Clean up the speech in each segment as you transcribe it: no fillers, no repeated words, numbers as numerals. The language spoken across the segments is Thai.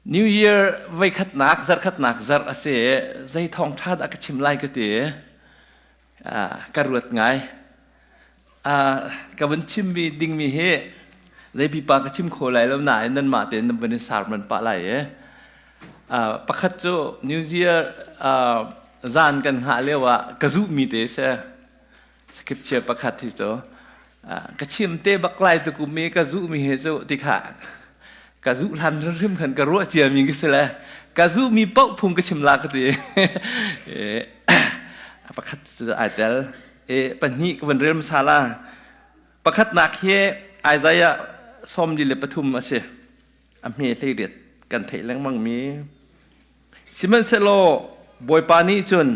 New Year vay khát nạc zar ase zay thong thad ak chim lai ka te ka ruat ngai ka van chim mi ding mi he zay pi pa ka chim kho lai lo na nan ma te nan ban sar man pa lai pakhat chu New Year zan kan ha lewa ka zu mi te se scripture pakhat thi cho ka chim te baklai tu ku me ka zu mi he cho ti kha ka zu lan rim khan ka ro chia mi ki sela ka zu mi pau phum ka chim la ka ti pakhat chu atel pan hi ka van rem sala pakhat nak he Isaiah som di le pathum ase me thei ret kan thei lang mang mi siman selo boy pani chun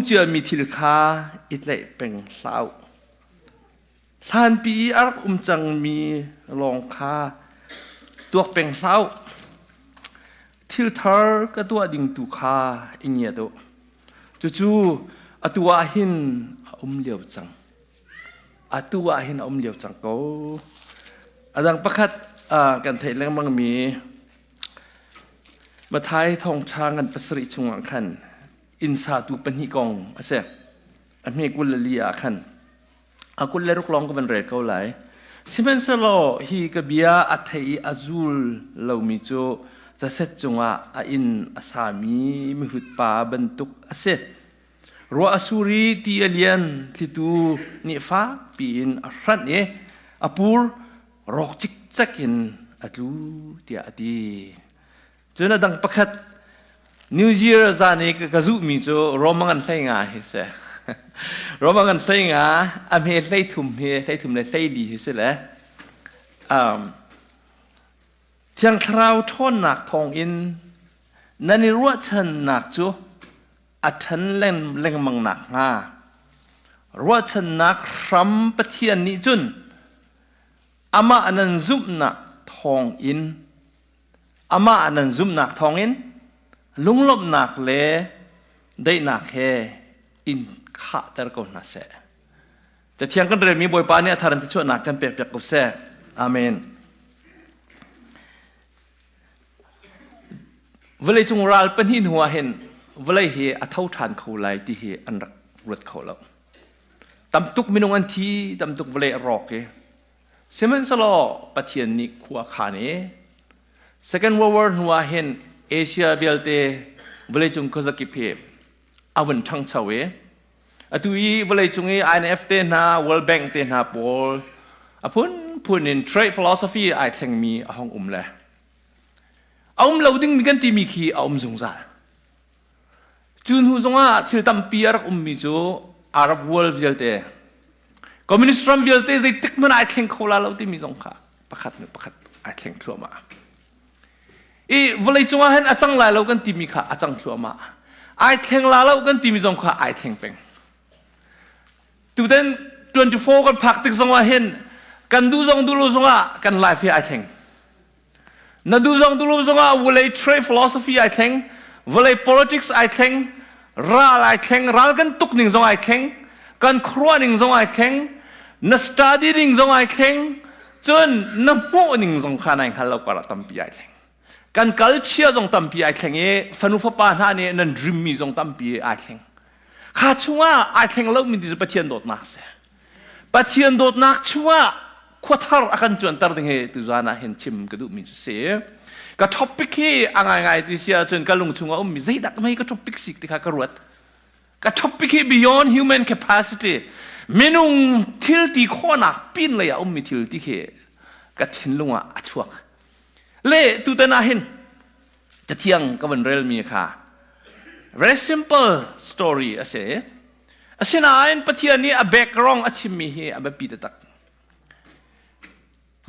chia mi thil kha itlai peng sau san pi ar chang mi long kha tuak peng sau thil thar ka tua ding tu kha ingya do chu atua hin liao chang atua hin liao chang ko adang pakhat kan thei lang mang miมาท้ายทองช้างกันประสิทธิ์ชงขันอินซาตูเป็นหิกองเสียอันนี้กุลเลียขันอากุลเลรุกลองก็เป็นเรศเขาไหลซิเมนสโลฮีกบียอัฐยอาซูลเรามีโจจะเสร็จจงว่าอินอาสามีมิหุดป่าบรรทุกเสียรัวอสูรีที่เอเลียนที่ตูนิฟ้าปีนอัรันเออปูร์รอกจิกจักอินอัดูที่อดีจนดังประคัด New Year จานี่ก็จุมีโจรอมังกันใส่งาเฮเสรอมังกันใส่งาอเมใส่ถุมเฮใส่ถุมในใส่ดีเฮเสแหละเที่ยงคราวทอนหนักทองอินนั่นนี่รู้ฉันหนักโจอัฉันเล่งมังหนักงารู้ฉันหนักครัมปะเทียนนิจุนอามาอันนั้นซุบหนักทองอินอามาอันนั้นซุ่มหนักทองอินลุงลบหนักเล่ได้หนักเฮอินข้าแต่ก็น่าเสจะเที่ยงกันเรื่องมีบอยปานี่ทารันที่ช่วยหนักกันเปียกๆกับเสอาเมนเวลาจงรัลเป็นหินหัวเห็นเวลาเฮอเท่าทานเขาไหลที่เฮอันรักรถเขาแล้วตำตุกมินงอันทีตำตุกเวลารอกเฮเซมันสโลปะเทียนนิขัวขานีSecond World War หัวเห็นเอเชียเบลเตเวลจุงก็จะกิเพอวันทั้งชาวเอตุยเวลจุงIMF เตน่า World Bank เตน่าบอลพูนin trade philosophy ไอเซงมีห้องเลยเราดิ้งมีกันที่มีขี้สงสารจุนหูสงว่าที่ตั้มปีรักมีจูอาหรับ World เบลเตคอมมิวนิสต์รัมเบลเตจะติดมันไอเซงเขาเราที่มีสงขาประคัดไอเซงทั่วมาเวลาจงว่าเห็นอาจังลายเรากันตีมีขาอาจังชัวมาไอเทงลาเรากันตีมีจงขาไอเทงเป็นตัวเด่น24กันพักติดจงว่าเห็นกันดูจงดูรู้จงว่ากันไลฟ์ไอเทงนั่นดูจงดูรู้จงว่าเวลา trade philosophy ไอเทงเวลา politics ไอเทงราไอเทงรากันตุกหนึ่งจงไอเทงกันครัวหนึ่งจงไอเทงนัก study หนึ่งจงไอเทงจนน้ำมูหนึ่งจงขาในขันเราก็รัตั้มปีไอเทงการกัลเชียจงตั้มปีไอเทงฟันอุฟปานฮานี่นั่นริมมีจงตั้มปีไอเทงข้าชัวไอเทงเรามีดิจะปะเทียนโดดนักเสียปะเทียนโดดนักชัวขวดทาร์อาการจวนตาร์ดึงเหตุจานะเห็นชิมกระดูมีจุเสียกับท็อปิกที่ง่ายๆที่เสียจนการลงชัวมีใจดักไม่ก็ท็อปิกสิที่ข้ากระรวดกับท็อปิกที่ beyond human capacity เมนูทิลตีข้อหนักปีนเลยมีทิลตีเหกับทิ้งลงชัวเล่ตุเตน่าเห็นจะเที่ยงก็วันเรลมีค่ะ very simple story อาเซ่น่าเห็นปะเทียนนี้background อาชิมีเฮแบบปีตัก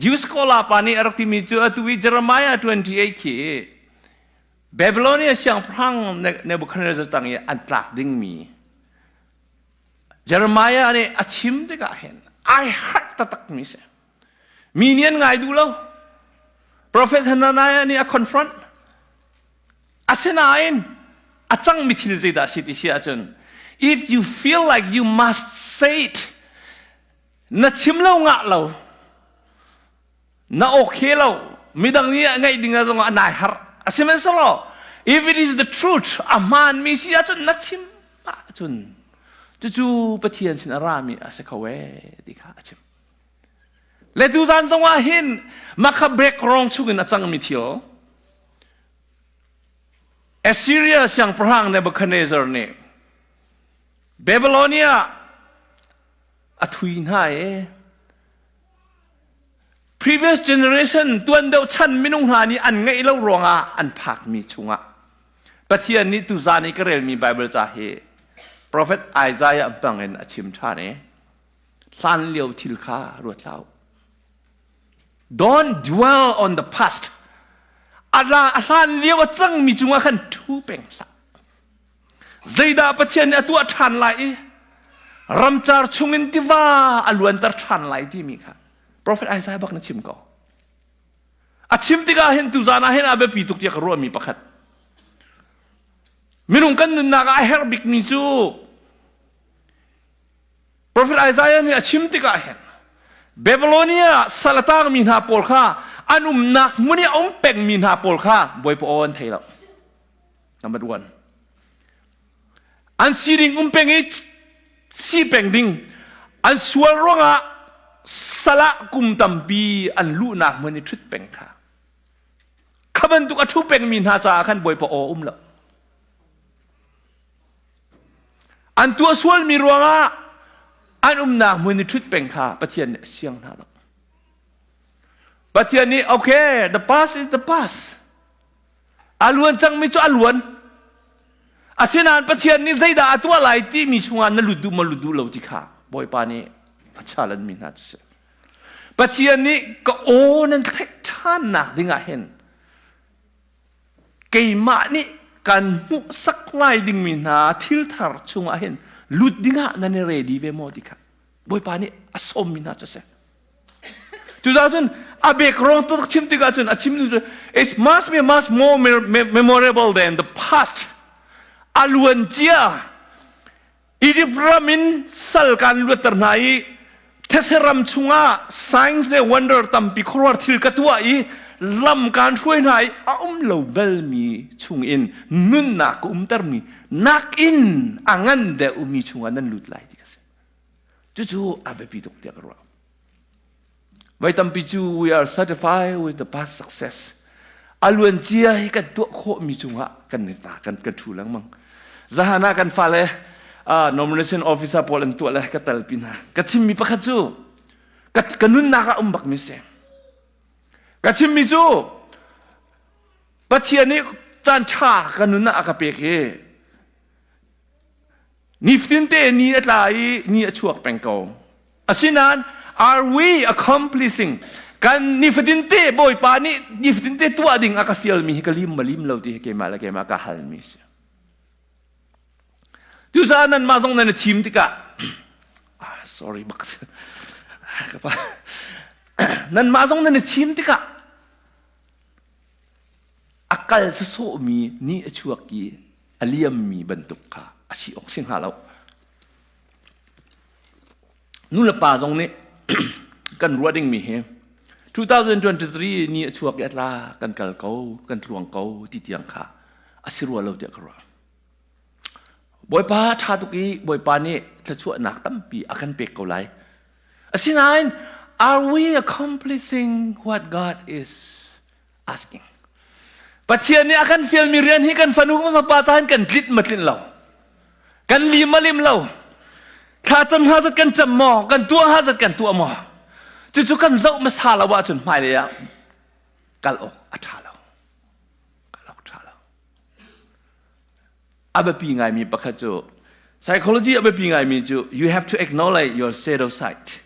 ยูสโคลาปานี่รักที่มีจู่ตัวเจอร์มายา28คีบาบิโลนีเสียงพรังในบุคคลจะตั้งอันตรักดิ้งมีเจอร์มายาเนี่ยอาชิมเด็กเห็นไอฮักตักมีเสมีเนียนไงดูแล้วProphet Hananiah ni a confront asinain achang mithil zeda siti siachun if you feel like you must say it na chimlo nga lo na okay lo mi dang ni ngai dinga zong anai har asimen solo if it is the truth aman mi si atun na chim atun chu pathian sin arami ase khawe dikha achim le tu zan zong a hin makha break rong chungin achang mi thio Assyria siang perang Nebuchadnezzar ni Babylonia athuin hai previous generation tuan deuh chan minung ha ni an ngai lo ronga an phak mi chunga pathian ni tu zani karel mi bible cha he prophet Isaiah ampangen achim tha ne san liu thil kha ro tlau don't dwell on the past ala san liu chang mi chunga khan thu peng sa zaida pathian atua than lai ramchar chungin tiwa alwan tar than lai ti mi kha Prophet Isaiah bak na chim ko. At chim tiga hin tu zana hin abe pituk tiya karo mi pakat. Minung kan nun naka herbik ni su. Prophet Isaiah ni at chim tiga hin. Babylonia salatang min ha pol ka. Anum nak muni peng min ha pol ka. Boy po on tayo. Number 1. An siring peng si peng ding. An sual ronga sala kum tampi an lu nak mani trit peng kha khaban tu athu peng min ha cha khan boy po o la an tu sual mi ruanga an nak mani trit peng kha pathian siang na la pathian ni okay the past is the past alwan chang mi chu alwan asinan pathian ni zaida atwa lai ti mi chunga na ludu maludu lo ti kha boy pa ni achalan minat se pathian ni ka onan thek than nak dinga hen keima ni kan mu sak lai ding min ha thil thar chunga hen lut dinga na ni ready ve mo dikha boy pa ni asom minat se 2000 abek rong to chim tiga chun achim it must be much more memorable than the past alwan chia Egypt ramin sal kan lutar nai Teseram chunga science le wonder tampi khorwar thil katua I lam kan throi nai a lo bel mi chung in nun na ku tar mi nak in angan de umi chunga nan lut lai dikase chu abe pi tok te karwa vai tampi chu we are certified with the past success alwan chia hi kan to kho mi chunga kan ne ta kan ka thu lang mang zahana kan fa le nomination officer polan tu lah katal pina kachim mi pakhachu kat kanun naka umbak mi se kachim mi chu pathian ni chan cha kanun na akape ke niftin te ni atlai ni achuak pengko asinan are we accomplishing kan niftin te boy pa ni niftin te tu ading akafial mi kalim malim lo ti ke mala ke ma ka hal mi tu sanan mazong na team tika sorry box kapa nan mazong na team tika akal sa so mi ni achuaki aliam mi bantuk ka asi oksin halaw nula pa zong ni kan ruading mi he 2023 ni achuak atla kan kal ko kan tluang ko ti tiang kha asirwa lo dia kra boy pa cha tuki boy pa ni tlachu nak tampi akan pek ko lai asinain are we accomplishing what God is asking pathian ni akan feel mi rian hi kan fanu ma patahan kan glit matlin law kan limalim law kha cham hazat kan cham mo kan tua hazat kan tua mo chu kan zau ma sala wa chun mai le ya kal ok athala abe pi ngai mi pakhacho psychology abe pi ngai mi chu you have to acknowledge your state of sight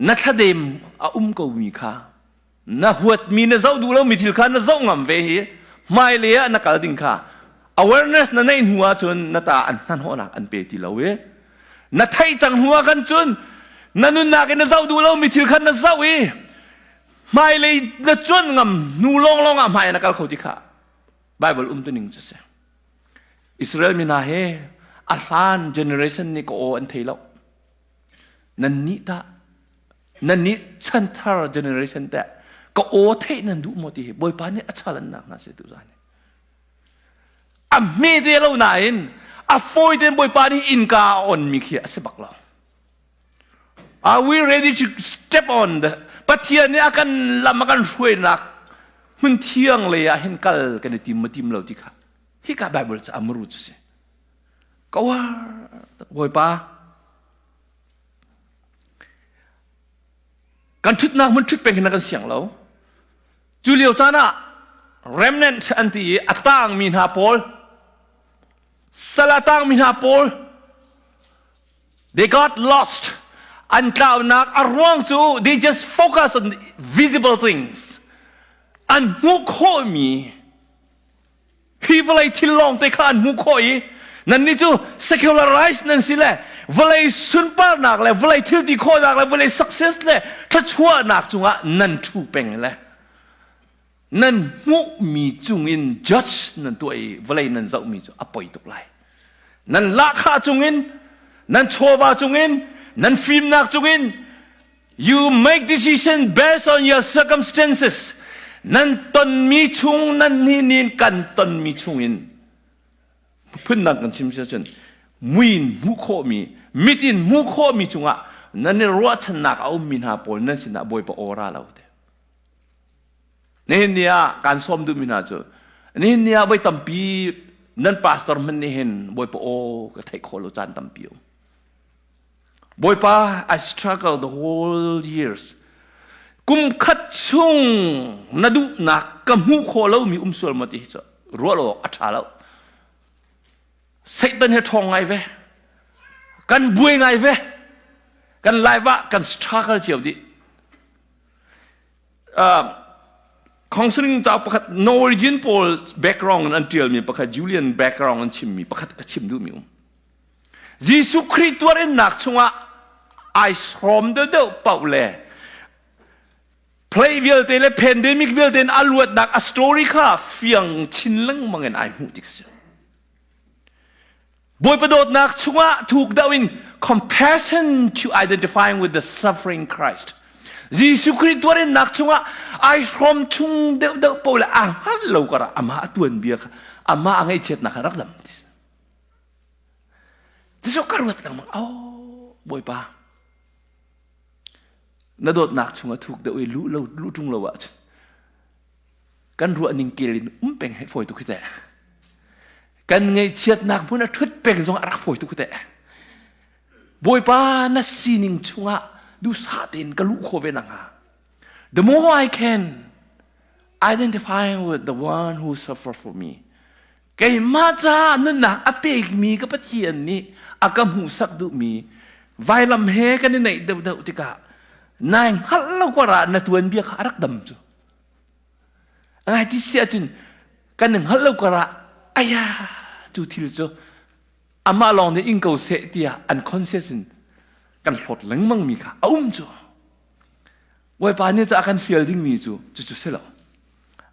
na thadem a ko mi kha na huat mi na zau du lo mi thil kha na zau ngam ve hi mai le na kal ding kha awareness na nei huwa chun na ta an han ho na an pe ti lo we na thai chang huwa kan chun na nun na ke na zau du lo mi thil kha na zau i mai le na chun ngam nu long long am hai na kal khoti kha bible tu ning cha se Israel mina he ahan generation ni ko an thailo nan ni chanthar generation ta ก็โอเทนันดูโมติบอยปานี่อัจฉริยะนะเสตุจานี่มีเดียเราไหนฟอยเดนบอยปานี่อินกาออนมีเขียเสบักเรา Are we ready to step on the ปะเทียนนี่อากันลำกันช่วยนักมันเที่ยงเลยเห็นกันกันในทีมเราที่ค่ะที่กับไบเบิลจะอมรุจุสิก็ว่าบอยปาการชุดนักมันชุดเป็นขนาดกันเสียงเราจูเลียวจานะเรมเนนต์อันที่อัตตังมินฮาโพลสลาตังมินฮาโพล they got lost อันกล่าวนักอารวงจู they just focus on visible things อันมุขโคมีฮีวเลยที่ลองแต่ขันมุขโคยนั่นนี่จู secularize นั่นสิแหละเวลาสุนปานักเลยเวลาที่ดีโคนักเลยเวลา success เลยถ้าชั่วนักจุงอ่ะนั่นทูเป็นเลยนั่นมุมีจุงอิน judge นั่นตัวเองเวลานั่นจะมีจูอภัยตุกไลนั่นลักขาจุงอินนั่นโชว์บาจุงอินนั่นฟิล์มนักจุงอิน you make decision based on your circumstances นั่นตนมีชุงนั่นนี่กันตนมีชุงอินเพื่อนนักกันชิมเสียจนมุนมุขมีมิตินมุขมีจุงอ่ะนั่นนี่รัวชนักเอามินหาปอลนั่นสินะบอยปออราเราเดนี่การซ้อมดูมินาจูนี่ไปตั้มปีนั่นพาสตอร์มันนี่เห็นบอยปอก็ไทยโคโลจานตั้มปีบอยปา I struggled the whole years กุมขัดชุ่งนัดูนักกับมุขเรามีสวลมาที่จะรัวเราอัฐาเราเสกตันเหตุทองไงเว้กันบุยไงเว้กันไลฟ์กันสตรักเจียวดิของสิ่งจากประคัต Norwegian Paul background อันเดียวมีประคัต Julian background อันชิมมีประคัตกับชิมดูมียิสุคริสต์ตัวเองนักช่วงไอส์รอมเดอเป่าเล่play เวลเตนและ pandemic เวลเตนอลวดนัก a story ค่ะเฟียงชินลังมังเงินไอหูดิกเสียบอยประโดดนักช่วงถูกดาวิน compassion to identifying with the suffering Christ ยิสุคริสต์ตัวเองนักช่วงไอส์รอมชุ่งเดอเป่าเล่ฮัลโหลกันอามาตัวเบียค่ะอามาอังไอเช็ดนักรักดำจะชกการวัดนักมั้งบอยป้านาโดดนักช่วงถูกเดาไอ้รู้จุงเราวะกันรัวนิ่งเกลินเป็นให้ฝอยตุกแต่กันไงเชียดนักพวกนั้นทุดเป็นทรงรักฝอยตุกแต่บอยป้าน่าซีนิ่งช่วงดูสาดินกันรู้โคเวนัง The more I can identify with the one who suffered for me ไก่มาจ้านั่นนักอเปกมีกับปะเทียนนี่อากำหูสักดูมีไวลำเฮกันในเดาติกานายฮัลโหลกว่านาตัวเบียขารักดำจูไอ้ที่เสียจุนกันหนึ่งฮัลโหลกว่าอายาจูทิลจูอามาลองในอิงเกาเสตียอันคอนเซชันกันหดหลังมั่งมีค่ะจูไว้ป่านนี้จะอาการฟีลดิ้งมีจูเสร็จแล้ว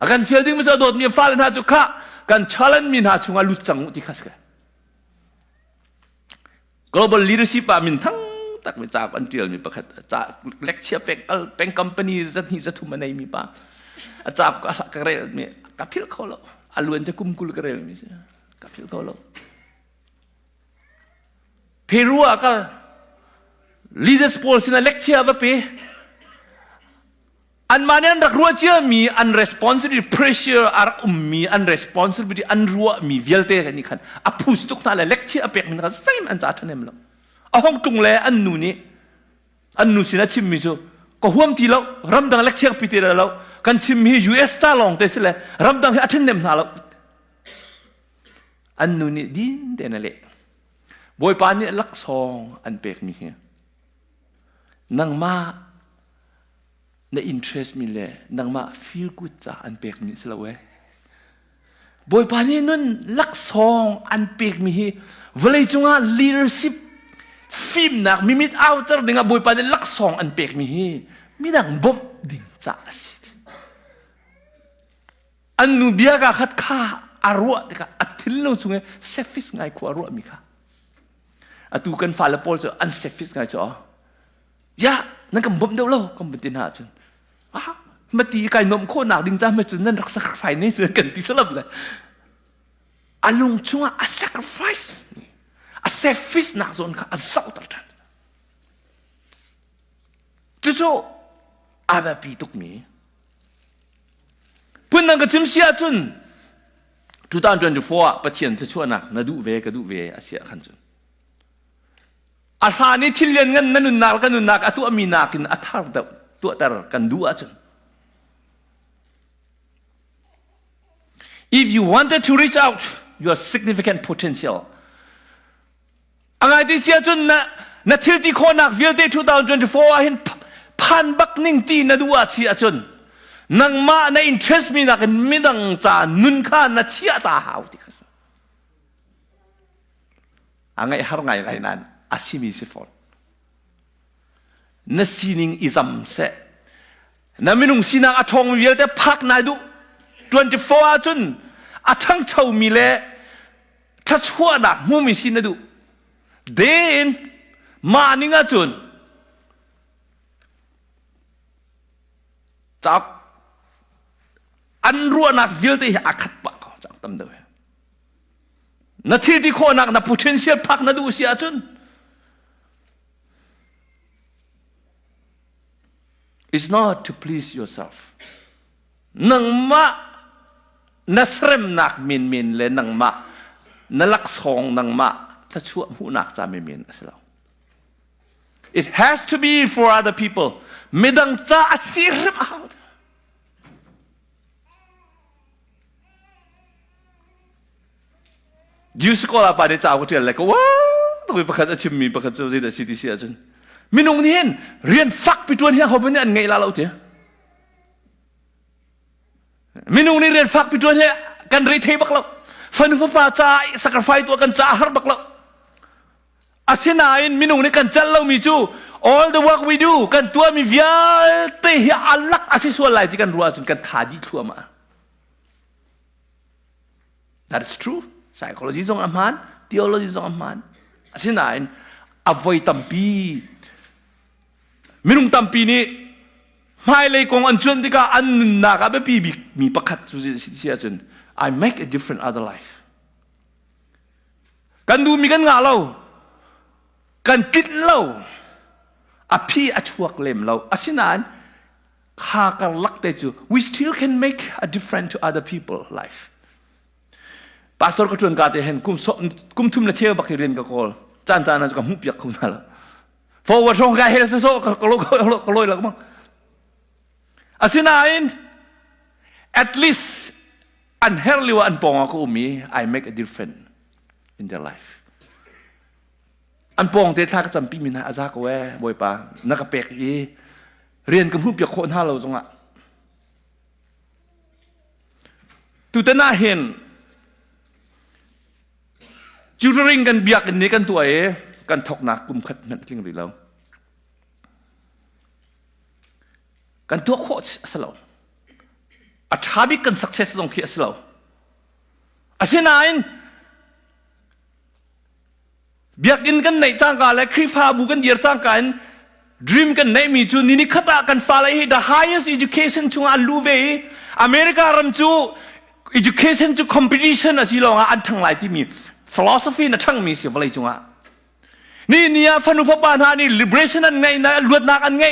อาการฟีลดิ้งมันจะโดดมีฟ้าเลนหาจูค่ะกันชาเลนมีหาจูงาลุจังอุติคัสกัน global leadership มินทั้งตักไม่จากอันเดียวมีประคัตจากเล็กเชียเป็นคอมพานีจะทุ่มมันในมีป่ะจากกระเรมีกับพิลเขาแล้วอลวนจะกุมกุลกระเรมีสิกับพิลเขาแล้วเพรูอะก็ leaders poll สินะเล็กเชียแบบปีอันมาเนี่ยรักรัวเชียมีอัน responsibility pressure อารักมีอัน responsibility อันรัวมีเวลเตกันนี่ขันอ่ะพูดทุกท่านเลยเล็กเชียเป็กมันก็ใส่มันจ่าทันเองแล้วห้องตรงเลยอันนู้นี่อันนู้สินะชิมมิจูก็ห่วงทีแล้วรำดังเล็กเชียร์พิเตอร์แล้วกันชิมมิ US ซาลองเตสิเลยรำดังให้อัตเนมนาแล้วอันนู้นี่ดินเดนเลยบอยปานนี่ลักซองอันเป็กมีเฮียนังมาใน interest มีเลยนังมา feel good จ้าอันเป็กมีสิละเว้ยบอยปานนี่นั่นลักซองอันเป็กมีเฮียเวลาจงอ่ะ leadershipฟิล์มนักมีมิดเอาเตอร์ดิ่งบอยปานลักซองอันเป็กมีฮีมีดังบ่มดิ่งจ้าสิอันนูเบียกะขัดข้าอารวะเด็กอัดทิลโลจุงเอเซฟิสไงขวารวะมีค่ะอัตูกันฟาลปอลจะอันเซฟิสไงจ้ะยะนั่นก็บ่มเดียวเราก็บ่ตินหาจน มาตีไก่นมโคหนักดิ้งจ้ามาจุนนั่นรักสักไฟนี่ส่วนกันที่สลับเลยอาลุงช่วงอา sacrifice อา selfish หนักจนค่ะอาเศร้าตัดทันจู่ๆอาแบบปีตุกมีเพื่อนนั่งกับจิมเสียจน2024ประเทศจะช่วยนักนาดูเวก็ดูเวอาเสียขันจนอาสานี่ทิลเลียนเงินนั่นนุนนักกันนุนนักตัวมีนักินอัฐาร์ตัวแต่กันดูอาจน If you wanted to reach out your significant potential อะไรที่เสียจนนะทิลที่คนนักวิลที่2024เห็นพันบักนิ่งตีนาดูอาเสียจนนังมาใน interest มีนักไม่ดังจานุนข้านาเชียตาหาวที่เขาอะไรหาไงไรนั้นอาศิมิสิฟอนนั่นสิ่งอิจฉาเสนั่นไม่นุ่งสินักอาทงวิลแต่พักนาดู24จนอาทั้งเช้ามีเล่ถ้าชั่วนักมุมิสินาดูเดินมานิ่งจนจากอันรัวนักวิลที่อาคัดปากจังตั้มเดียวนาทีที่คนนักนับ potential พักนาดูเสียจน it's not to please yourself นังมานัสเรมนักมินเลยนังมานัลักษงนังมาถ้าชั่วหูนักจะไม่มินสิเรา it has to be for other people ไม่ดังจะอาศิรมเอายูสกอลาปาเดจ้าก็เทียนเลยก็ว้าวต้องไปประคัตชิมมีประคัตเจ้าที่เดซิตี้เสียจนมินงนี่เห็นเรียนฟักไปตัวนี้เขาเป็นอันไงล่ะเราเถอะมินงนี่เรียนฟักไปตัวนี้กันรีเทบักเราฟันฟ้าฟ้าจ่ายสักไฟตัวกันจ่าฮาร์บักเราอาเซียนายมินงนี่กันจัลเรามีจู all the work we do กันตัวมีวิาเตะอัลลักอาศัยส่วนไหลที่กันรัวจนกันทาดีทั่วมา that's true psychology จงอามัน theology จงอามันอาศัยนั้น avoid ตั้มปีมินุ่งตั้มปีนี้ไม่เลยกงอันจนที่ก็อันนักแบบปีมีประคัตสุดเสียจน I make a different other life กันดูมีกันงาเรากันกินเราอภิอชวกเล่มเราอาศัยนั้นข้ากันลักเตจู we still can make a difference to other people lifeปาสตอร์ก็ชวนการเห็นกุมทุ่มละเชี่ยวบักเรียนกับคนจานนั้นจะกับหุบยักษ์คุณนั่นแหละฟอร์เวิร์ดตรงกายเฮลส์โซ่ก็ลอยแล้วมั้งอาศัยนั้น at least อันเฮลลิวอันปองก็มี I make a difference in their life อันปองเตะท่าก็จำปีมินะอาซาก็แว่บ่อยปานักเป็กยีเรียนกับหุบยักษ์คนห้าเราจงอ่ะตุตน่าเห็นจูริงกันเบียกกันนี้กันตัวกันทอกนักกุมขัดนั่นจริงหรือเรากันตัวโคตรสลาวอัฐาบิกัน success ตรงเขียสลาวอาศัยนั้นเบียกกันกันในจ้างกันและคริฟาบุกันเดียร์จ้างกัน dream กันในมีจูนี่ขัดกันฟ้าเลย the highest education ช่วงอันลูเวอเมริการำจู education จู competition อะไรลองอันทั้งหลายที่มีphilosophy นั่นทั้งมีเสียอะไรจังวะนี่เนี่ยฟันุฟบานฮานี่ liberation นั่นไงนะลวดนักอันไง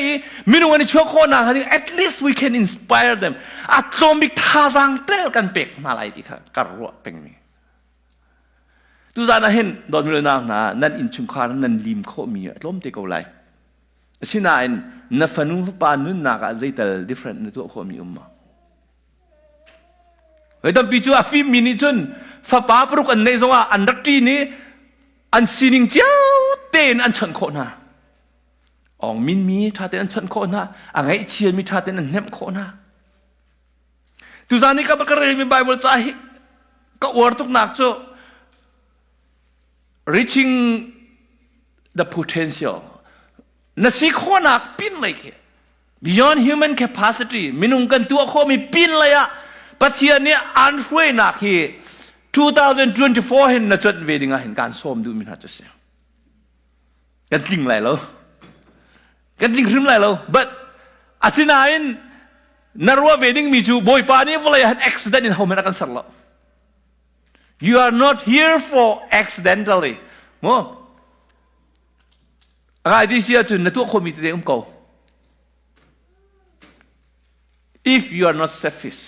ไม่รู้ว่าในช่วงโควิดนี่ at least we can inspire them อัตโนมิกท่าสังเตลกันเป็กมาอะไรที่ค่ะการรัวเป็นมีทุกท่านเห็นดอนมิลนานั่นอินชุมคานั่นลิมโคมีล้มเตกเอาไรสิ่งนั้นนั่นฟันุฟบานนู่นนักอะไรแต่ different ในตัวโคมีมาเฮ้ยตอนปีจูอาฟิมินิจนฟ้าป้าปลุกอันในสว่าอันรักที่นี้อันสินิงเจ้าเต้นอันฉันโคนะอ๋อมินมีท่าเต้นอันฉันโคนะอันไงเชียนมีท่าเต้นอันเนมโคนะทุกท่านนี่ก็บอกเรื่องมีไบเบิลใจก็อวดทุกนักโจ reaching the potential นั่นสิโคนักปิ้นเลยแค่ beyond human capacity มินุงกันตัวโคมีปิ้นเลยอะปัจจัยนี้อันช่วยนักที่2024เห็นนัดเวดิงเห็นการซ้อมดูมินาจะเสียกันจริงไรแล้วกันจริงรึไม่แล้ว but อาศัยนั้น นรัวเวดิ้งมีจูบอยปานี่ว่าอะไรฮัน accident in home นักันสักแล้ว you are not here for accidentally มั้งอะไรที่เสียจุนในตัวคนมีตัวเองก็ if you are not selfish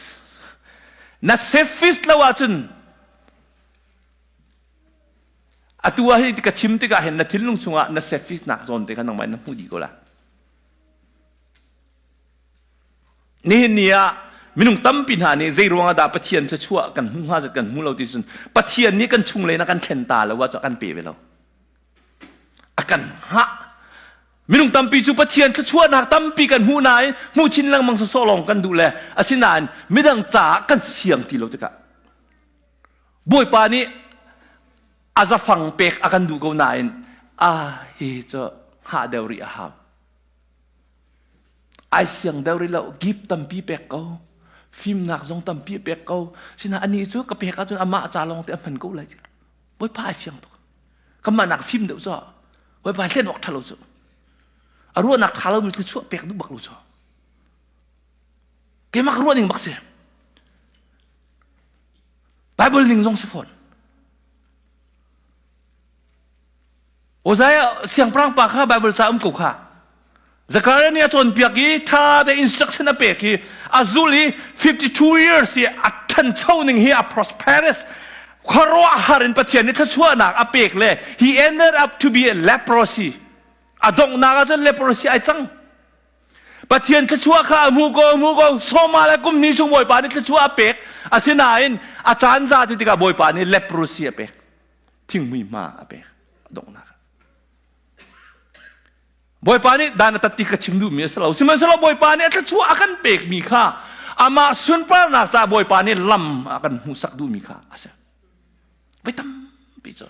not selfish แล้วว่าจุนอัตัวให้ติกชิมติกาเห็นนัทิลลุงสุงะนั selfish หนักจนติกันนั่งไม่นั่งพูดดีก็ละนี่เนี่ยมินุงตั้มปินหานี่ใจรวงอาดาปะเทียนจะชั่วกันมุ่งหาจัดกันมุ่งเราที่สุดปะเทียนนี้กันชุงเลยนะกันเข็นตาแล้วว่าจะกันเปย์ไปแล้วอากันฮะมินุงตั้มปีจูปะเทียนจะชั่วนักตั้มปีกันหูนายหูชินลังมังโซลองกันดูแลอาศินานไม่ดังจ่ากันเสียงที่เราจะกะบ่อยปานี้อาจจะฟังเปกอากันดูเขานายเฮจะหาเดริอาหาไอเสียงเดาริเรากิฟตัมปีเปกเขาฟิล์มหนักจงตัมปีเปกเขาฉะนั้นอันนี้ช่วยกับเปกเขาจนอามาจ่าลงแต่มันก็เลยบ่อยพายเสียงตัวก็มาหนักฟิล์มเดี๋ยวจ้ะบ่อยพายเล่นออกทะลุจ้ะอารู้หนักทะลุมันจะช่วยเปกดูบักลุจ้ะแกมักรู้หนึ่งบักเสียไบเบิลหนึ่งจงสิฝนโอ้ใช่เสียงพรังปากข้าไบเบิลจะกุข้าZakariah ni aton piaki tha the instruction a peki azuli 52 years he attan choning he a prosperous kharo harin pathian ni thachua nak a pek le he ended up to be a leprosy adong naga jon leprosy ai chang pathian thachua kha mu go soma la kum ni chung boy pa ni thachua pek asinain achan za ti ka boy pa ni leprosy a pek thing mui ma a pek adong nagaบอยปานี่ดานตัดติกชิมดูมีสลาวสิมันสลาวบอยปานี่ถ้าชั่วอากันเปกมีค่าอามาสุนปรานักจ่าบอยปานี่ลำอากันหูสักดูมีค่าอาเซไปทำปีเจอ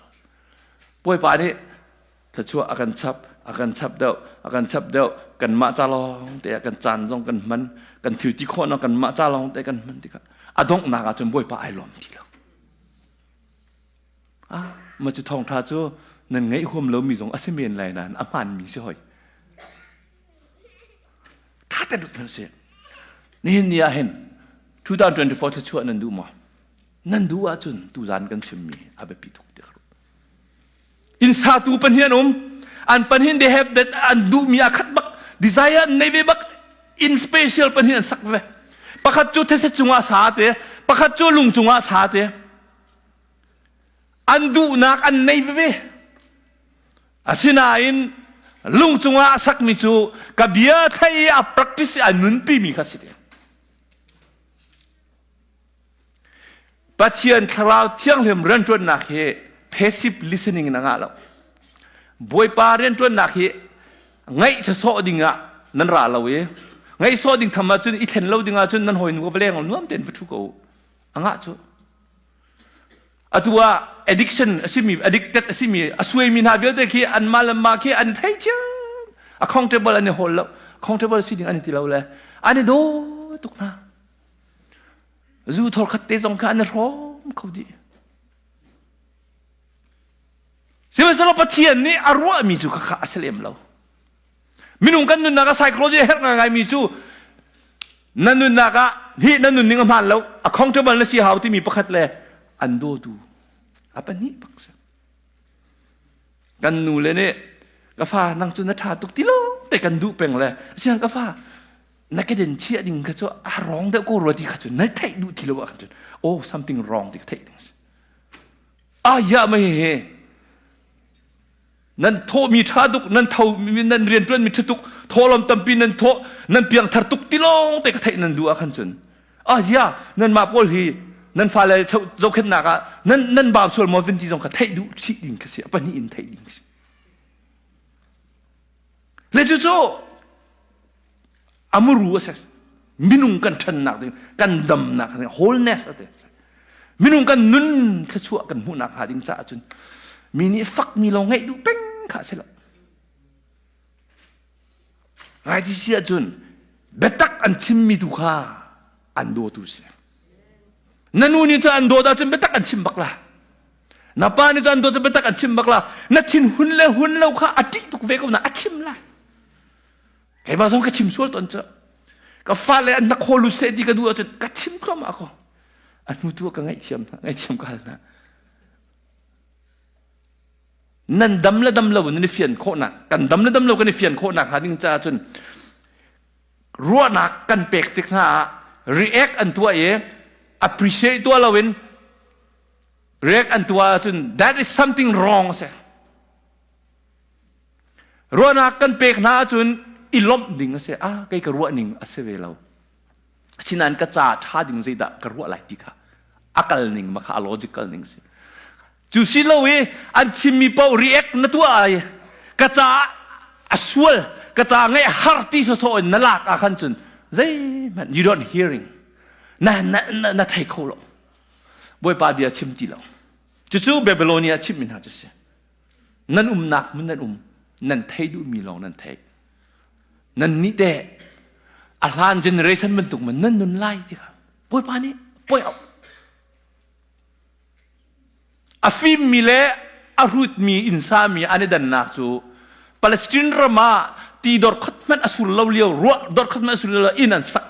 บอยปานี่ถ้าชั่วอากันชับเดากันมาจ่าลองแต่กันจานจงกันมันกันถือที่ข้อนกันมาจ่าลองแต่กันมันที่กันอาดงนักจนบอยปาไอลมทีแล้วมันจะทองท่าชั่วนั่นไงห่วมเรามีสองอาเซเมียนอะไรนั่นอามันมีเสียหอยถ้าแต่ดูเป็นเสียนี่เนี่ยเห็น2024จะช่วยนั่นดูมั้ยนั่นดูว่าจนดูจานกันชิมมีอาเบปีทุกเดียวอินซาตูปัญญาหนุ่มอันปัญญา they have that อันดูมีอาคัดบัก desire ในเวบัก in special ปัญญาสักเวปะคัดจูเทศจุงอาสาเตปะคัดจูลุงจุงอาสาเตอันดูนักอันในเวอาศินาอินลุงจงอาสักมิจูกับเบียไทยอา practice อันนุนปีมีข้าศึกปัจจัยคราวเที่ยงเหลี่ยมเรียนจนนักเห passive listening นั่งอ่ะแล้วบ่อยปาเรียนจนนักเหไงจะสอดิ่งอ่ะนั่นราเราเว้ไงสอดิ่งทำมาจนอีเทนเราดิ่งอ่ะจนนั่นหอยหนูก็ไปเลี้ยงนุ่มเต็นไปทุกข์อ่ะจูอัตัว addiction สิมี addicted สิมีอสวยมีนาเวลเด็กที่อันมาลมาที่อันไทยเจ้า accountable อันนี้โหดแล้ว accountable สิ่งอันนี้ที่เราเลยอันนี้ดูตุกนะจูทอลคัดเตะสองข้างนี่ร้องเขาดีสิ่งที่เราปฏิญาณนี่อารมณ์มีจูข้าเสลียมเรามินุกันนุนนัก psychology เห็นไงมีจูนั่นนุนนักที่นั่นนุนนิ่งมันแล้ว accountable นั่นสิหาวที่มีประคัดเลยอันดูapa ni paksa kan nu le ne ka fa nang chu na tha tuk ti lo te kan du peng le siang ka fa na ke den chia ding ka chu a rong de ko ro ti ka chu na thai du ti lo ka chu oh something wrong ti thai things ya mai he nan tho mi tha duk nan thau mi nan rian tron mi thutuk tholom tampi nan tho nan piang thar tuk ti lo te ka thai nan du a khan chun ya nan ma pol hiนั่นฟ้าเลยเจ้าขึ้นหนักอ่ะนั่นบาปส่วนมอวินที่จงกระไทยดูชิดิงกระเสียปนิอินไทยดิงเลยจู่ๆอามุรู้ว่ามินุงกันชันหนักกันดำหนักโฮลเนสอะไรมินุงกันนุ่นขชั่วกันหูหนักหาดิงจ้าจนมีนี่ฟักมีลงให้ดูเป้งขาเสร็จแล้วไอ้ที่เสียจนเบตักอันชิมมีดูข้าอันโดดูเสียนั่นนู่นนี่จะอันโดดอาจจะไม่ตักอันชิมบักละนับป้านี่จะอันโดดจะไม่ตักอันชิมบักละนัดชินหุ่นแล้วข้าอดีตตุกเวกนะอัดชิมละใครมาส่งก็ชิมส่วนตอนเจ้า ก็ฟ้าเลยอันนักโคลุเซดีก็ดูจนกัดชิมเข้ามาก็อันนู้ตัวก็ไงเทียมกันนะนั่นดำละวันนี้เฟียนโคนักกันดำละกันนี่เฟียนโคนักหาดิ้งจ้าจนรัวนักกันเปกติกนะ react อันตัวappreciate ตัวเราเว้น react อันตัวจน that is something wrong เสียรัวนักกันเปกนะจนอีล้มดิ่งเสียใกล้กับรัวหนึ่งเสียเวลาฉะนั้นก็จะท่าดิ่งใจด่ากรัวอะไรดีค่ะอักลหนึ่งมาค่ะ logical หนึ่งสิจูสิเราอันชิมีเป้า react นั่นตัวก็จะสวลก็จะไง hearty โซ่นั่นหลักขันจนใจมัน you don't hearing น่าไทยเขาหรอกบ่อยป่าเดียชิมตีเราจู่ๆเบบิโลเนียชิมมินหาจะเสียนั่นนักมันนั่นไทยดูมีลองนั่นไทยนั่นนี่เดะอาหารเจเนอเรชันมันตุกมันนั่นนุนไล่ดิค่ะป่วยป่านี้ป่วยเอาอาฟิมมีเละอารุดมีอินซามีอันนี้ดันนักจูปาเลสไตน์รามาตีดอร์คัตมันอสุรเลวเลี้ยวรัวดอร์คัตมันอสุรเลวอินันสั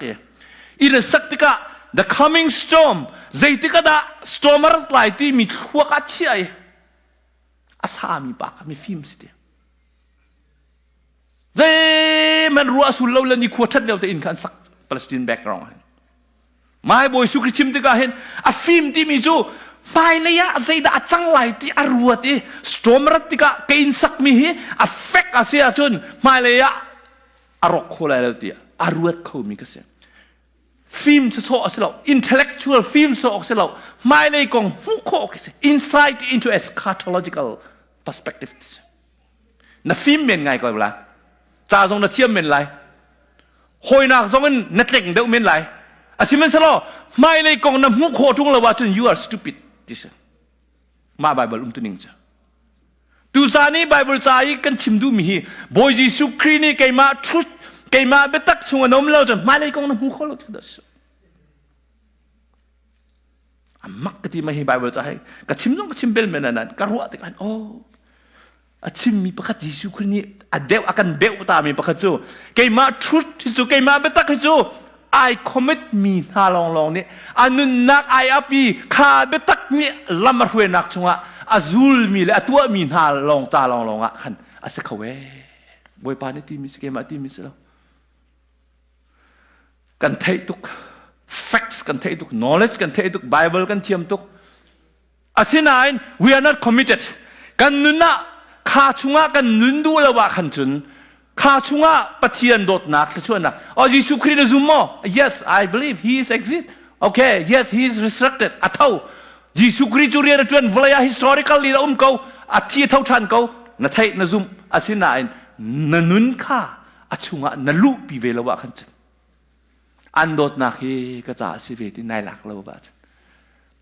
กติกะ the coming storm ใจติกะดะ storm อะไรไล่ที่มีขัวกัดเชี่ยอาสามีปากมีฟิล์มสิเดียใจมันรัวสุดเลวเลยนี่ขวดทัดเดียวแต่อินกันสักปาเลสไตน์แบ็กกราวด์ไม่บ่อยสุขชิมติกะเห็นอาฟิล์มที่มีจูไม่เลยอะใจด่าจังไหลที่อรัวที่สตอมรัติกะเกินสักมีฮีอัฟเฟกอาเซียจนไม่เลยอะอารมณ์โคเลยแล้วที่อรัวเขามีก็เสียฟิล์มจะโซ่เสียแล้ว intellectual ฟิล์มโซ่เสียแล้วไม่เลยกงหูโคก็เสีย insight into eschatological perspective นั่นฟิล์มเป็นไงก็เวลาจ่าทรงนั่นเทียมเป็นไรหอยนักทรงมันนัดเล็กเดียวเป็นไรอาศิมันสโลไม่เลยกงนั่นหูโคทุ่งละว่าจน you are stupidดิฉันมาไบเบิลตัวหนึ่งจ้ะดูซานี่ไบเบิลใจกันชิมดูมีบอยจีสุครีนี่เกี่ยมาทุกเกี่ยมาเบตักชงนมเราจ้ะมาเลยกงน้ำหูเขาเราจะได้สิมักกะที่มาให้ไบเบิลใจกันชิมต้องกันชิมเบลเมนันนั่นกันรัวติกันโอ้ชิมมีประคัตจีสุครีนี่อเดวอากันเบลตามีประคัตจูเกี่ยมาทุกที่สุเกี่ยมาเบตักที่สุI commit มีท่าลองเนี่ยอันนั้นนักไออัพพีข้าเบตักมีลำมาช่วยนักชงอ่ะอาซูลมีเลยตัวมีท่าลองจ่าลองอ่ะขันอาศัยเขาบ่อยปานนี่ทีมิสเกมาทีมิสแล้วกันเทตุก facts กันเทตุก knowledge กันเทตุก Bible กันเทียมตุกอาศัยนั้น we are not committed กันนุนน่ะข้าชงอ่ะกันนุนดูแล้วว่าขันจุนข้าช่วงปะเทียนโดดนักจะช่วยนะอ๋อยิสุคริสต์ซุมโม yes I believe he is exist okay yes he is resurrected อัฐาวยิสุคริสต์จุเรียนจวนวลายา historical ลีละเขาอัฐีเท่าทันเขาณไทยณซุมอาศินายนนุนข้าอัช่วงนลุปีเวลวะขันจันอันโดดนักเฮก็จะสิเวที่นายหลักเราบ้า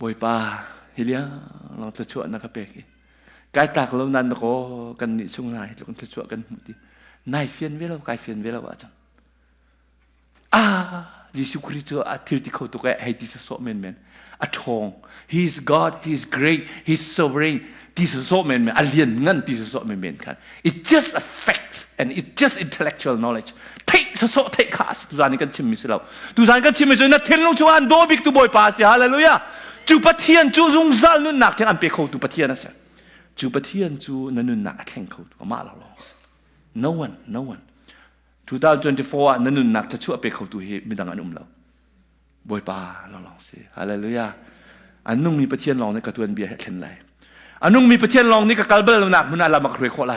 บ่อยป้าเฮียเราจะช่วยนะครับเป๊กกายตักเรานั้นก็กันนิช่วงไหนเราจะช่วยกันหมดทีนายเฟียนเวลากายเฟียนเวลาว่าจังยิสุคริสต์อาทิตย์ที่เขาตัวแกให้ที่สุดเมนอาทอง he is God he is great he is sovereign ที่สุดเมนอาเลียนงั้นที่สุดเมนกัน it's just a fact and it's just intellectual knowledge ที่สุดที่ข้าตุจานี่กันชิมมิสเราตุจานี่กันชิมมิสเราเทนลงชวนโดบิกตุบอยปาสิฮาเลลูยาจูปะเทียนจูซุงซัลนุ่นหนักที่อันเปเขาตุปะเทียนนั่นสิจูปะเทียนจูนั่นนุ่นหนักแข่งเขาตัวมาเราNo one 2024นั่นนักจะช่วยไปเข้าตัวเหตุมีดังอันเราบ่อยป่าลองสิฮาเลลูยาอันนุ่งมีประเทียนลองในกระตุ้นเบียร์เห็นไรอันนุ่งมีประเทียนลองนี่กับกาลเบลนักมันอะไรมากรวยโคไร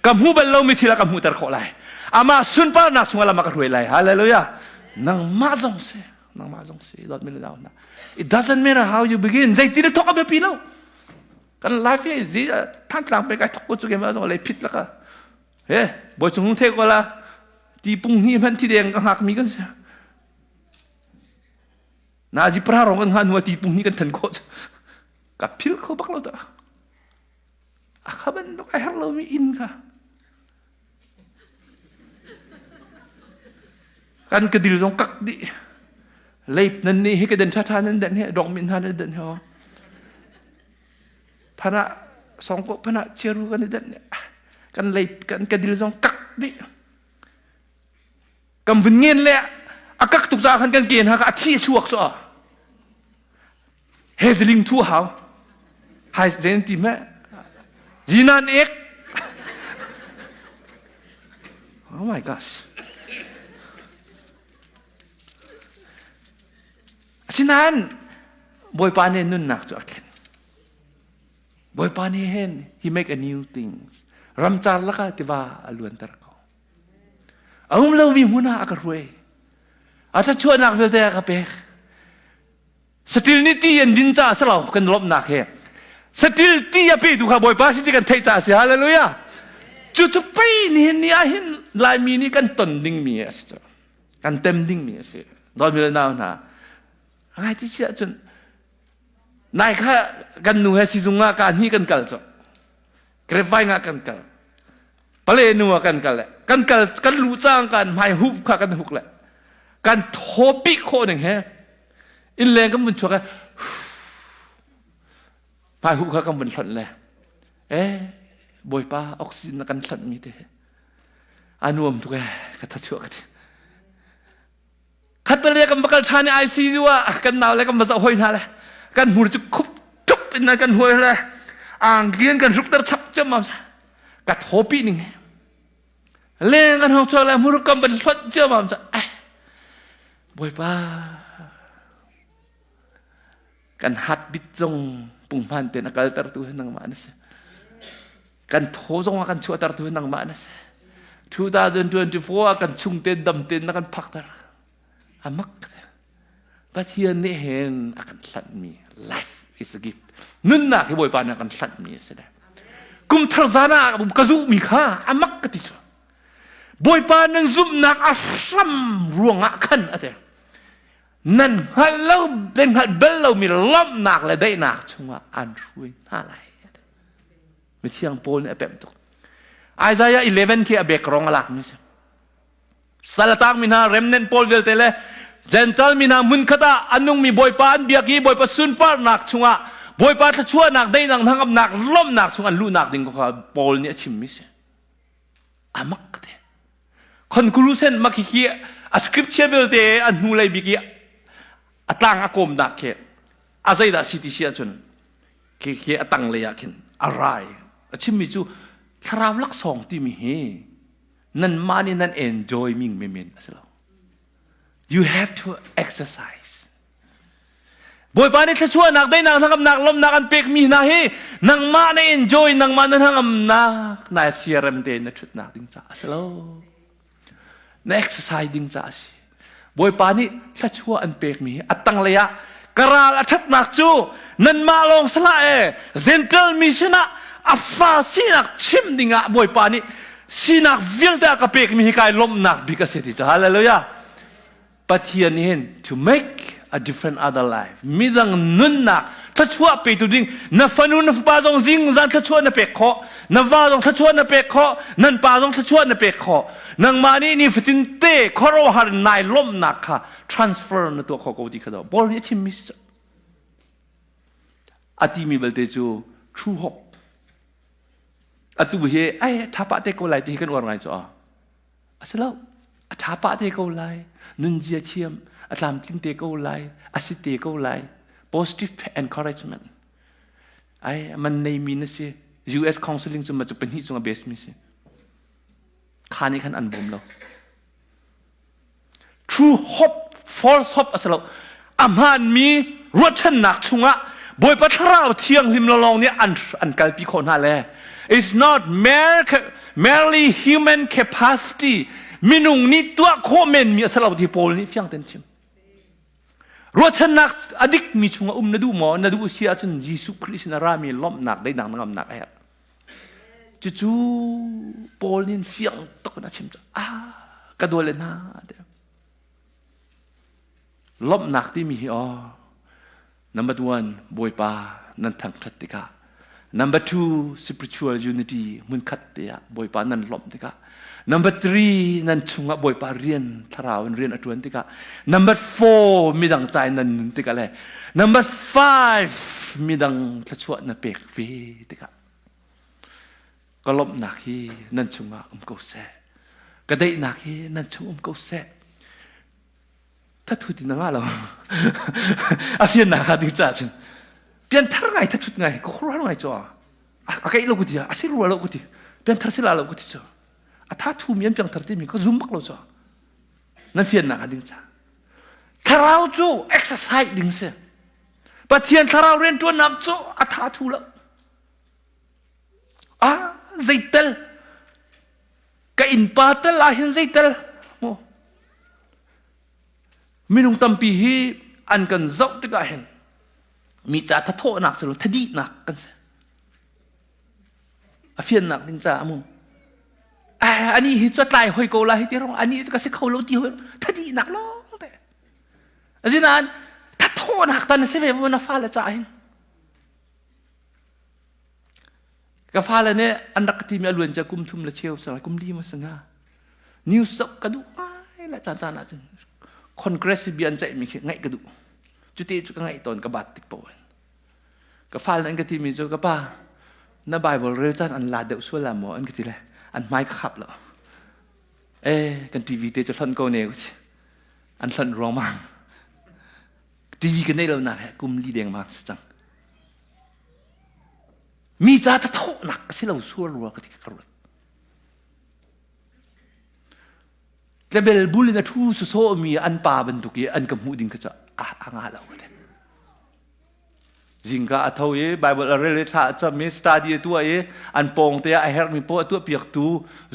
กับหูเบลเรามีทีละกับหูตะโคไรอามาสุนป้านักชงอะไรมากรวยไรฮาเลลูยานังมาจงสิดอดไม่เล่านะ it doesn't matter how you begin ใจที่ได้ทอกกับปีแล้วกันไลฟ์ที่ท่านกลางไปไกลทอกกุศลเกมอะไรผิดแล้วก็เฮ้บ่อยจงเทกว่าละที่ปุ่งนี้มันที่เดียงก็หักมีกันเสียน่าจะพระรองกันหันว่าที่ปุ่งนี้กันทันโคตรกับพิลเขาบักเราตัวข้าเป็นต้องไอ้ฮัลโหลมีอินค่ะกันกระดิ่งตรงกักดิเล็บนั่นนี่ให้กระเด็นชาทานั่นเด่นให้ดองมินทานั่นเด่นเหรอพระสองก็พระเชียรูกันเด่นเนี่ยกันเลยกันกระดิ่งตรงกักดิกำวิญญาณเลย อากักตุกจากขันกันเกณฑ์ฮะอาที่ชั่วจ้ะเฮสลิงทั่วเขาไฮเซนติแม่จีนันเอก oh my gosh สินั้นบอยปานเห็นนุ่นหนักจ้ะเข็นบอยปานเห็น he make a new things รำจารละก็ที่ว่าอลวนตระเขาเอาเราวิมุนาอักรวยอาจจะชวนนักเวลเตะกับเปกสติลนิตีอันดินจ้าสลาวกันลบนักเฮสติลตีอภิตุขาบอยปาสิที่กันเทจ่าเสียฮาเลลูยาจุดไปนี่นี่เห็นลายมีนี่กันตนดิ้งมีสิจ้ะกันเต็มดิ้งมีสิตอนเวลาหนาวนะไอ้ที่เชื่อจนนายข้ากันหนูให้สิจุงาการฮีกันกัลจ้ะเกรฟไฟงากันกัลปะเลนัวกันกัลแหละกันรู้จ้างกันไม่ฮุบข้ากันฮุกแหละกันโทปิโคหนึ่งแฮอินแรงก็มันชัวกันพายหุบข้าก็มันหล่นเลยบอยป้าออกซิเจนกันหล่นมีเตะอนุมทุกแกก็ทัดชัวกันขัดเรียกกันประกันชาในไอซียูว่ากันหนาวแล้วกันมาจะห้อยหน้าเลยกันหูจะคุบจุบเป็นอะไรกันห้อยเลยอ่างเกียนกันรุกตะชับจะมากัดโทปิหนึ่งเล่นกันห้องชัวแล้วมุรุกันเป็นหล่นเจ้ามาจะบอยป้ากันหัดดิจงปุ่งพันเต็นอากาศตระตุนังมานะสิกันโถจงกันชัวตระตุนังมานะสิ2024กันชุ่งเต็นดำเต็นนักันพักตระอามักแต่ที่นี่เห็นอากันสัตมี life is a gift นั่นนะที่บอยปานอากันสัตมีสินะกุมทรซานะบุกซุมีค่าอามักกติจ้ะบอยปานนั้นซุมนักอัศมรวงอักขันอะไรนั่นฮัลโหลเดินฮัลเบลเรามีล้อมหนักเลยได้หนักช่วงอันช่วยอะไรไม่เที่ยงโปลเนี่ยแบบตุกไอซายา11ที่อเบกรองหลักนี่สิสารตังมินาเรมเนนโปลเวลเตเลเจนทัลมินามุนขตาอันนุ่งมีบอยปานเบียกีบอยปสุนปาร์หนักช่วงบอยปานช่วยหนักได้หนักทั้งกับหนักล้อมหนักช่วงอันลู่หนักดิ่งก็โปลเนี่ยชิมมิสิอามักเตคนกูรู้เส้นมักขี้อัสคริปเชเวลเตอันนูเลยบิกีอัตลังอากมดักเขอาศัยดาสิติเชียจนเขอัตังเลยอาขินอะไรชิมิจูคราวลักสองที่มีเฮนั่นมานี่นั่น enjoy มิ่งเมเมนสิเรา you have to exercise บอยปานี่ถ้าช่วยนักได้นักทั้งกับนักลมนักอันเป็กมีนะเฮนังมาใน enjoy นังมานั่นทั้งกับนักนายเสียเรมเดนชุดนักดิ้งจ้าสิเราใน exercise ดิ้งจ้าสิบอยปานี่ถ้าชั่วอันเป็กมีอัตตังเลยะกราลชัดนักจูนันมาลงสละเซนเตอร์มิชนะอัฟฟาสินักชิมดิ่งะบอยปานี่สินักวิลเตอร์กับเป็กมีกายลมนักบิกเสติจ้าฮาเลลูยาปัจจัยนี้ to make a different other life มีดังนุ่นนักถ้าชั่วไปตัวดิ่งนับฟันุนับปาจงจิงจันถ้าชั่วนับเป็กขอนับว่าจงถ้าชั่วนับเป็กขอนันปาจงถ้าชั่วนับเป็กขอนังมานี่ฟิตินเต้ขอรหัสนายล้มหนักค่ะ transfer ในตัวเขาก็ดีขนาดบอลนี้ชิมิสอาทิมีเบลเตจู true hope อาตุเฮไอ้ท้าปะเตโกไลที่กันว่าไงจ้ะอาศัยแล้วท้าปะเตโกไลนุนเจียเชียมอาตามจิงเตโกไลอาศิเตโกไล positive encouragement ไอ้มันในมีนะสิ US counseling จะมาจะเป็นที่จุงเบสมิสิขานี้ขันอันบ่มเรา True hope false hope อะไรอามันมีรสชาติหนักชุงะบอยปัทราวเที่ยงริมละลองเนี่ยอันกัลปีคนหาเลย It's not merely human capacity มินุงนี่ตัวโคเมนมีอะไรที่โพลนี่ฟังเต็มชิมรสชาติหนักอดิกมีชุงะนาดูหมอนาดูเสียจนยิสุคริสต์นารามีล้อมหนักได้หนักหนักแอบจู่ๆโปลนี่เสียงตกนะชิมจ้ากระโดดเลยนะเดี๋ยวลบหนักที่มีnumber 1บอยปานั่นทางคติกา number 2 spiritual unity มุนคัตเตียบอยปานั่นลบติกา number 3นั่นชุงะบอยปาเรียนทราวเรียนอัตวันติกา number 4มีดังใจนั่นติกาเลย number 5มีดังทชวนั่นเปกฟีติกาก็ลบหนักฮีนั่นชุงะก็เสก็ได้หนักฮีนั่นชุงก็เส ถ้าทุตินังเราอาเซียนหนักขัดดีจ้าจังเปลี่ยนทาร์ไงถ้าทุดไงก็รู้ว่าไงจ้าอาใครเรากูดีอาเซียนรู้เรากูดีเปลี่ยนทาร์สิลาเรากูดีจ้าถ้าทุมีอันเปลี่ยนทาร์ที่มีก็ซุ่มบักเราจ้านั่นเฟียนหนักดิ้งจ้าถ้าเราจูเอ็กซ์ไซส์ดิ้งเสียปะเทียนถ้าเราเรียนตัวนักจ้าถ้าทุแล้วใจเตลก็อินปาเตลลาเห็นใจเตลมินุงตัมปีฮีอันกันจบที่ก็เห็นมีจ่าทัดโทหนักสุดทัดดีหนักกันเสียเฟียนหนักดิ้งจ้ามุงอันนี้ฮิตจะตายหอยโกลาฮิตร้องอันนี้ก็สิเขาโลดีหอยทัดดีหนักร้องแต่อันนั้นทัดโทหนักตอนนี้เสียมันน่าฟ้าเลยจ้าเห็นก็ฟ้าเลยเนี่ยอันรักที่มีอารมณ์จะกุมทุ่มละเชียวสลายกุมดีมาสังหานิวส์กระดูกไม่ละจานๆนะจังคอนเกรสเบียนใจมีแค่ไงกระดูกจุดที่จุดไงตอนกระบาดติดปนก็ฟ้าเลยอันก็ที่มีจุดกระป้าหน้าใบบริจาคอันลาเดือดส่วนละหมออันก็ที่ไรอันไม้ขับแล้วกันทีวีเตจะทันโกเนกอันทันร้องมากทีวีกันได้แล้วนะกุมลีเดียงมากสังมีจ่าทัดโทหนักสิเราสู้รัวกันที่กระโดดแต่เบลบุลินาทูสุโซมีอันป่าบรรทุกอันกับหูดิ่งก็จะอ่างเราก็ได้จิงก็อัฐวยไบเบิลอะไรเลยถ้าจะมีสตาดีตัวอันปองเตะไอเฮร์มีพวกตัวเปียกตู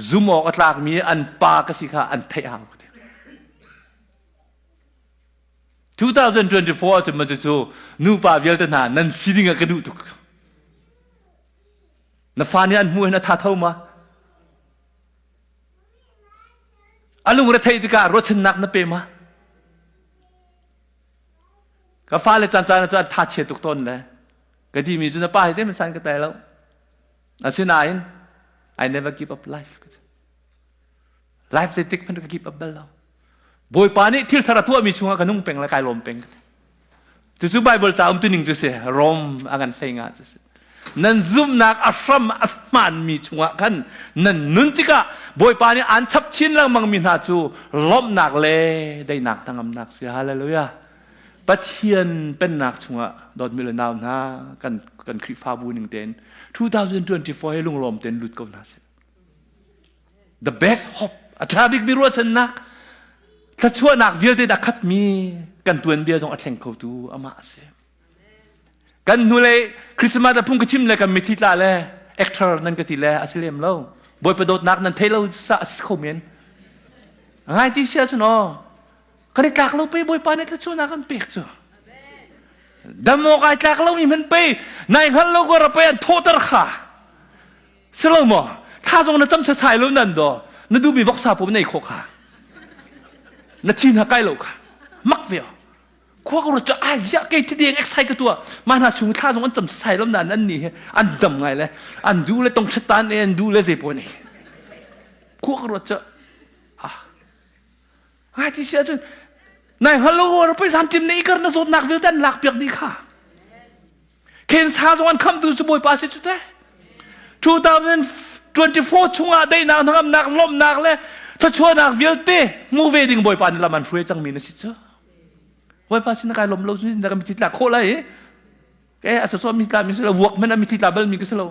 ซูมออกตลาดมีอันป่าก็สิค่ะอันเทียงก็ได้2024จะมาจะโชว์นูป่าเวลตันหานั่นสิ่งกระดูกตุกนับฟ้านี่อันมวยนับท่าเท่ามาอันลุงรัฐอิติการถชนักนับเปมาก็ฟ้าเลยจานๆจะท่าเฉียดตุกต้นเลยก็ที่มีจุนป้าให้เจ้ามันสั่นก็แต่แล้วอาชีพไหน I never give up life life จะติดมันก็ give up แล้วบอยปานี่ที่ทาร์ทั่วมีช่วงกันนุ่งเป็งและกายลมเป็งจู่ๆไบเบิลจะอุ้มตัวหนึ่งจะเสียรมอาการเฟงอาจะเสียนั่นซุ่มนักอัศรมอัศมันมีช่วงกันนั่นนุนติกะบอยปานี่อันชับชินแล้วมังมีนาจูล้มหนักเลยได้หนักทั้งอำนักเสียฮาเลลูยาปะเทียนเป็นหนักช่วงดอดมิลนาวนะกันคริฟาบูหนึ่งเต็น2024ให้ลุงลมเต็นลุดก็น่าเสีย the best hope อัตราบิกบิรัวชนะถ้าช่วนักเวียดได้ดักขัดมีกันตัวเดียวจงอัดแข่งเขาดูอามาเสียกันนู่นเลยคริสต์มาสพุ่งกระชิมเลยกันไม่ทิลาเลยเอ็กเทอร์นั่นก็ติเลยอาศิเลมเล่าบอยประโดดนักนั่นเทเราสะสมเงินง่ายที่เชื่อชนอก็ได้จากเราไปบอยปานนี่ถ้าช่วยนักกันเปียกจ้ะดำโมกายจากเรามีมันไปในขันเราก็เราไปอันโทษตระขาสโลมถ้าทรงนั้นจำเสียสายแล้วนั่นดอนั่นดูมีวักษาผมในโคขานั่นที่นักไก่เราค่ะมักเวียข้าก็รู้จะไอ้ยาเกยที่เดียงเอ็กไซกับตัวมาหน้าชุงท่าตรงนั้นจำใส่แล้วนั่นนี่อันดำไงเลยอันดูเลยตรงชะตาเนี่ยอันดูเลยเจ็บปวดนี่ข้าก็รู้จะไอ้ที่เชื่อจนนายฮัลโหลเราไปสามจิมนี่กันนะสดหนักวิวแต่หลักเปียกดีค่ะเคนซาสวรรค์คำดูสบายภาษาจุดเด้2024ช่วงได้หนักทั้งหนักล้มหนักเลยถ้าช่วยหนักวิวเต้มูเวดิ้งบอยปานละมันฟื้นจังมีนะชิดเจ้าว่าภาษาในการลมเราสุดในการมีทิศหลักโคอะไรอาจจะสอนมีการมีสิ่งละวกมันมีทิศหลักเบลมีก็สิ่งละ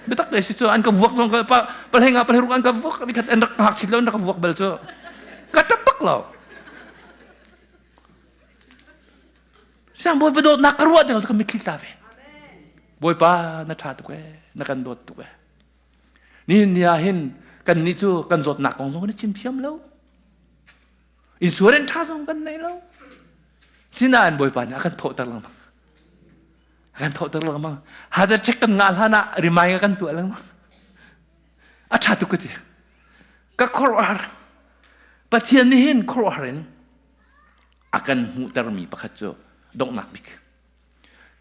ไม่ตักเลยสิเจ้าอันกับวกตรงกับปะเฮงกับปะเฮรุอันกับวกมีกันอันรักหักสิแล้วอันกับวกเบลเจ้าก็ตับปักเราช่างบอยไปโดนนักกระโดดเดี๋ยวก็มีทิศหลักบอยป้านักชาตุกนักกันโดดตุกนี่เนี่ยเห็นกันนี่จู่กันโดดหนักของสองคนชิมเทียมแล้วอินสุเรนท่าสองกันไหนแล้วสินาอันบอยปานakanโทษตะลังakanโทษตะลังมั้งหาแต่เช็คกันงานหานะริมายกันตัวลังมั้งอาชาตุกติก็ครอร์ปะเทียนนี่เห็นครอร์เรนakanหูตรมีปะคัจโจดงนักบิก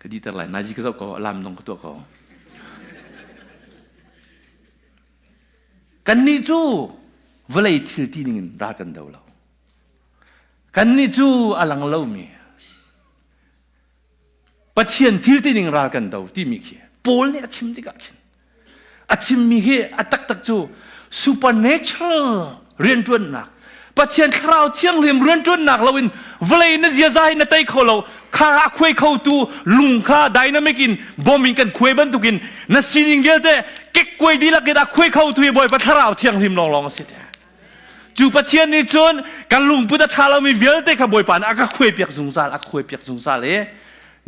ก็ดีแต่ไหลนาจิก็จะก็ลำดงก็ตัวก็กันนี่จู่เวลาที่ที่นี่รักกันเดาเรากันนี่จู่อลังเล่ามีปะเทียนที่ที่หนึ่งรักกันเดาที่มีขี้โพลเนี่ยชิมที่กักขี้อาชิมมีขี้อัตักจู่ supernatural เรียนจวนนัก ปัจเจียนคราวเที่ยงเรียมเรือนจนหนักเราอินเวลนเสียใจนั่นไต่เขาเราข้าคุยเขาตูลุงข้าได้นั่นไม่กินบ่มิงกันคุยบันตุกินนั่นสิ่งเดียวแต่เก็กคุยดีละกันคุยเขาตูบ่อยปัทราวเที่ยงเรียมลองสิจูปัจเจียนนี่จนกันลุงพุทธชาเรามีเวลแต่ขบวยปานอากาคุยเปียกสงสารอากคุยเปียกสงสารเลย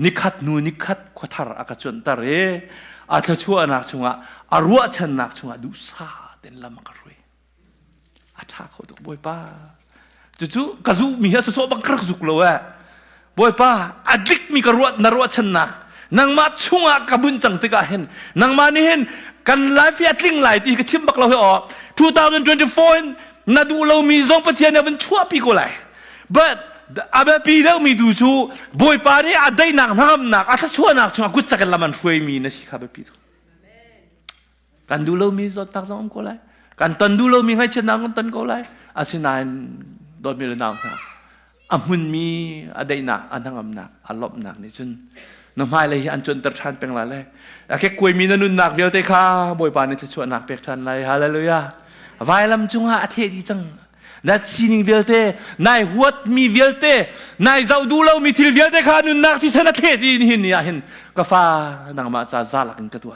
นิคัดนูนิคัดขวัทารอากาจนตาเรอาจจะชั่วนักชงะอารัวชันนักชงะดูซาเต็นละมักรวยอาชาเขาตุกบ่อยป้าจู่ๆกัจูมีเหตุสอบบังคับสุกเลยบ่อยป้าอดิกมีกรัวนารัวชันนักนางมาชงะกับบุญจังติกาเห็นนางมานี่เห็นกันไลฟ์ฟิตลิงไหลตีกระชิมบักเราให้ออก2024นาดูเรามีสองประเทศเนี่ยมันชั่วปีกูเลย but อาเบปีเดียวมีดูจูบ่อยป้านี่อาได้หนักทำหนักอาถ้าชั่วหนักชงกุศลกันละมันช่วยมีนะสิครับปีทุกันดูเรามีสตักสองกูเลยกันตันดูเรามีให้ชนะกันตันกูเลยอาศินายโดนมีเรื่องนั้นนะอามุนมีอาได้หนักอันทั้งอำนักอาลบหนักนี่จนน้ำหายเลยอันจนตระชันเป็นไรเลยแค่คุยมีนันหนักเดียวแต่ข้าบ่อยป้านี่จะชั่วหนักเป็กชันเลยฮาเลลูยาไว้ลำจุงหาอาเทดีจังนัดซีนิงเวลเต้นายหัวมีเวลเต้นายเจ้าดูเรามีทิลเวลเต้ข้านุนนักที่ฉันอาเทดีนี่เนี่ยเห็นก็ฟ้านางมาจะซาลักกันตัว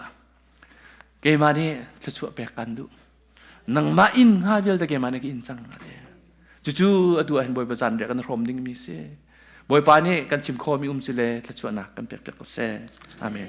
เกมานี่จะช่วยแปลกันดูนางมาอินฮาเวลเต้เกมานี่ก็อินจังจู่ๆตัวเห็นบ่อยประจันเดียกันพรมดิ้งมีเสบ่อยปานี่กันชิมคอมีสิเลจะช่วยหนักกันเปียกๆกับเสอาเมน